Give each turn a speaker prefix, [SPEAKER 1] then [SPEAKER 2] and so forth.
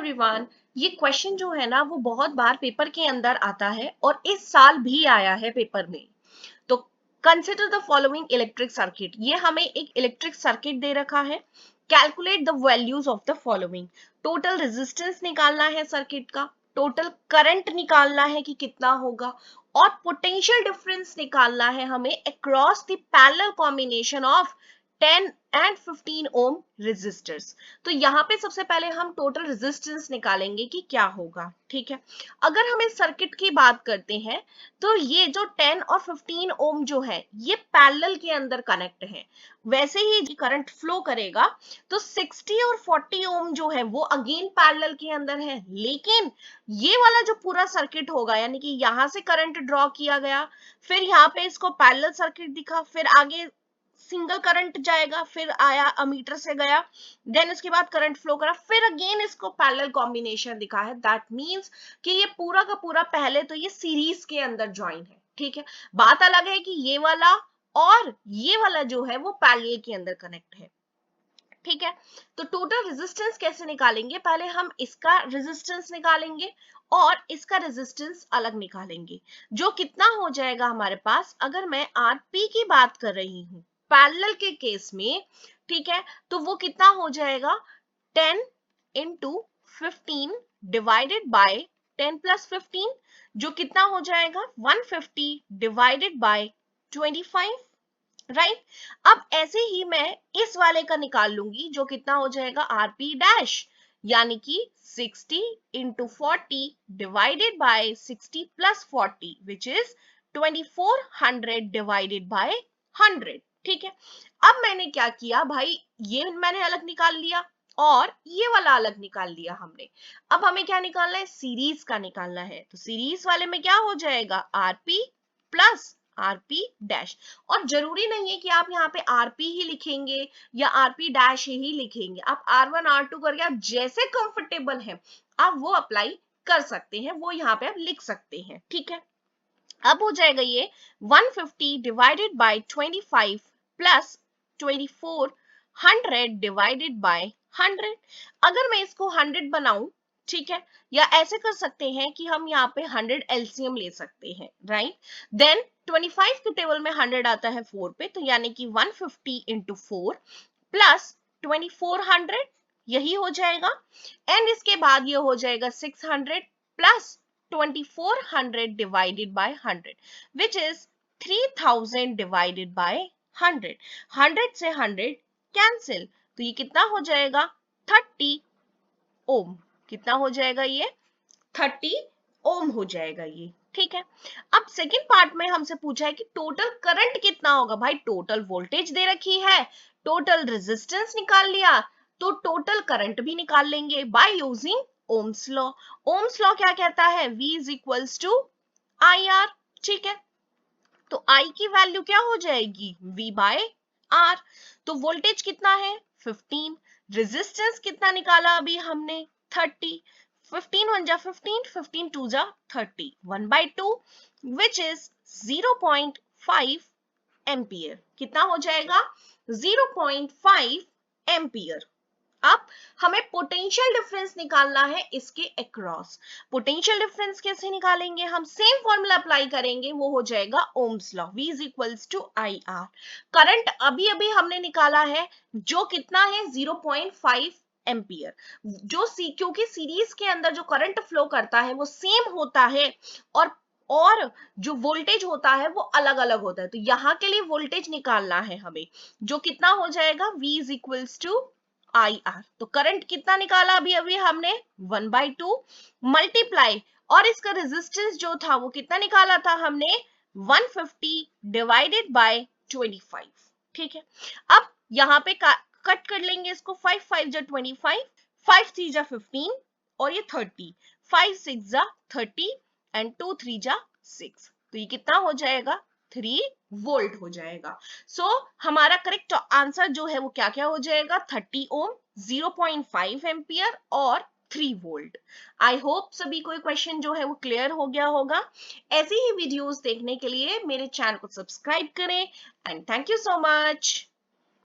[SPEAKER 1] Everyone, ये question जो है ना वो बहुत बार पेपर के अंदर आता है और इस साल भी आया है पेपर में। तो consider the following electric circuit. ये हमें एक इलेक्ट्रिक सर्किट दे रखा है। Calculate the values of the following. Total resistance निकालना है सर्किट का, टोटल करंट निकालना है कि कितना होगा, और पोटेंशियल डिफरेंस निकालना है हमें across the parallel combination of 10 and 15 ohm resistors. तो यहाँ पे सबसे पहले हम टोटल रेजिस्टेंस निकालेंगे कि क्या होगा। ठीक है, अगर हम इस सर्किट की बात करते हैं तो ये जो 10 और 15 ओम जो है ये पैरेलल के अंदर कनेक्ट है। वैसे ही करंट फ्लो करेगा तो 60 और 40 ओम जो है वो अगेन पैरेलल के अंदर है, लेकिन ये वाला जो पूरा सर्किट होगा यानी कि यहाँ से करंट ड्रॉ किया गया, फिर यहाँ पे इसको पैरेलल सर्किट दिखा, फिर आगे सिंगल करंट जाएगा, फिर आया अमीटर से गया, देन उसके बाद करंट फ्लो करा, फिर अगेन इसको पैरेलल कॉम्बिनेशन दिखा है। दैट मींस कि ये पूरा का पूरा पहले तो ये सीरीज के अंदर ज्वाइन है। ठीक है, बात अलग है कि ये वाला और ये वाला जो है वो पैरेलल के अंदर कनेक्ट है। ठीक है, तो टोटल रेजिस्टेंस कैसे निकालेंगे, पहले हम इसका रेजिस्टेंस निकालेंगे और इसका रेजिस्टेंस अलग निकालेंगे, जो कितना हो जाएगा हमारे पास। अगर मैं आरपी की बात कर रही हूं पैरेलल के केस में, ठीक है, तो वो कितना हो जाएगा 10 इंटू 15 डिवाइडेड बाय 10 प्लस 15, जो कितना हो जाएगा 150 डिवाइडेड बाय 25। राइट, अब ऐसे ही मैं इस वाले का निकाल लूंगी जो कितना हो जाएगा आरपी डैश, यानी कि 60 into 40 divided by 60 plus 40 which is 2400 divided by 100। ठीक है, अब मैंने क्या किया भाई, ये मैंने अलग निकाल लिया और ये वाला अलग निकाल लिया हमने। अब हमें क्या निकालना है, सीरीज का निकालना है। तो सीरीज वाले में क्या हो जाएगा आरपी प्लस आरपी डैश, और जरूरी नहीं है कि आप यहाँ पे आरपी ही लिखेंगे या आरपी डैश ही लिखेंगे, आप R1 R2 करके आप जैसे कंफर्टेबल है आप वो अप्लाई कर सकते हैं, वो यहाँ पे आप लिख सकते हैं। ठीक है, अब हो जाएगा ये 150 divided by 25 plus 2400 divided by 100। अगर मैं इसको 100 बनाऊं, ठीक है, या ऐसे कर सकते हैं कि हम यहाँ पे 100 एलसीएम ले सकते हैं, राइट। देन 25 के टेबल में 100 आता है 4 पे, तो यानी कि 150 इंटू 4 प्लस 2400, यही हो जाएगा। एंड इसके बाद ये हो जाएगा 600 plus 2400 divided by 100 which is 3000 divided by 100। 100 से 100 कैंसिल, तो ये कितना हो जाएगा 30 ओम। कितना हो जाएगा ये 30 ओम हो जाएगा ये। ठीक है, अब सेकेंड पार्ट में हमसे पूछा है कि टोटल करंट कितना होगा। भाई टोटल वोल्टेज दे रखी है, टोटल रेजिस्टेंस निकाल लिया, तो टोटल करंट भी निकाल लेंगे by using ohm's law. Ohm's law क्या कहता है, V is equals to I R. ठीक है, तो I की वैल्यू क्या हो जाएगी V बाय R। तो वोल्टेज कितना है 15, रेजिस्टेंस कितना निकाला अभी हमने 30, 15 1 जा 15, 15 2 जा 30, 1 by 2 which is 0.5 एम्पियर। कितना हो जाएगा 0.5 एम्पियर। अब हमें पोटेंशियल डिफरेंस निकालना है इसके अक्रॉस। पोटेंशियल डिफरेंस कैसे निकालेंगे, हम सेम फॉर्मूला अप्लाई करेंगे, वो हो जाएगा ohm's law, V is equals to I R. Current अभी अभी हमने निकाला है जो कितना है 0.5 एम्पियर, जो क्योंकि सीरीज के अंदर जो करंट फ्लो करता है वो सेम होता है और जो वोल्टेज होता है वो अलग अलग होता है, तो यहाँ के लिए वोल्टेज निकालना है हमें, जो कितना हो जाएगा V is equals to I R. तो करंट कितना निकाला अभी अभी हमने 1 by 2 मल्टीप्लाई, और इसका रेजिस्टेंस जो था वो कितना निकाला था हमने 150 डिवाइडेड बाय 25। ठीक है, अब यहाँ पे कट कर लेंगे इसको, 5 5 जा 25, 5 3 जा 15 और ये 30, 5 6 जा 30 एंड 2 3 जा 6, तो ये कितना हो जाएगा 3 वोल्ट हो जाएगा। सो हमारा करेक्ट आंसर जो है वो क्या क्या हो जाएगा 30 ओम, 0.5 एम्पियर और 3 वोल्ट। आई होप सभी को क्वेश्चन जो है वो क्लियर हो गया होगा। ऐसी ही वीडियोस देखने के लिए मेरे चैनल को सब्सक्राइब करें and thank you so much.